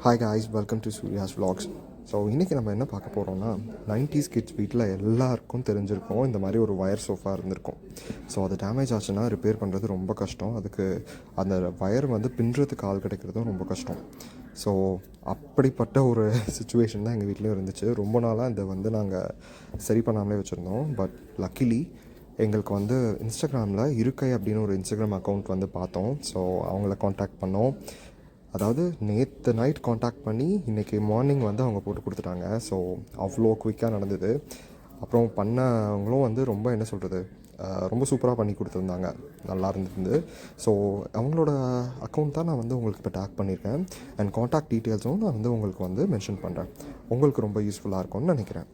Hi guys, welcome to Surya's vlogs. So இன்றைக்கி நம்ம என்ன பார்க்க போகிறோம்னா 90s கிட்ஸ் வீட்டில் எல்லாருக்கும் தெரிஞ்சிருக்கும் இந்த மாதிரி ஒரு ஒயர் சோஃபா இருந்திருக்கும். ஸோ அது டேமேஜ் ஆச்சுன்னா ரிப்பேர் பண்ணுறது ரொம்ப கஷ்டம். அதுக்கு அந்த ஒயர் பின்னுறதுக்கு ஆள் கிடைக்கிறதும் ரொம்ப கஷ்டம். ஸோ அப்படிப்பட்ட ஒரு சுச்சுவேஷன் தான் எங்கள் வீட்லேயும் இருந்துச்சு. ரொம்ப நாளாக இதை நாங்கள் சரி பண்ணாமலே வச்சுருந்தோம். பட் லக்கிலி எங்களுக்கு இன்ஸ்டாகிராமில் இருக்கை அப்படின்னு ஒரு இன்ஸ்டாகிராம் அக்கௌண்ட் பார்த்தோம். ஸோ அவங்கள காண்டாக்ட் பண்ணோம். அதாவது நேற்று நைட் காண்டாக்ட் பண்ணி இன்றைக்கி மார்னிங் அவங்க போட்டு கொடுத்துட்டாங்க. ஸோ அவ்வளோ குயிக்காக நடந்தது. அப்புறம் பண்ணவங்களும் ரொம்ப என்ன சொல்கிறது, ரொம்ப சூப்பராக பண்ணி கொடுத்துருந்தாங்க. நல்லா இருந்தது. ஸோ அவங்களோட அக்கௌண்ட் தான் நான் உங்களுக்கு இப்போ டேக் பண்ணியிருக்கேன். அண்ட் காண்டாக்ட் டீட்டெயில்ஸும் நான் உங்களுக்கு மென்ஷன் பண்ணுறேன். உங்களுக்கு ரொம்ப யூஸ்ஃபுல்லாக இருக்கும்னு நினைக்கிறேன்.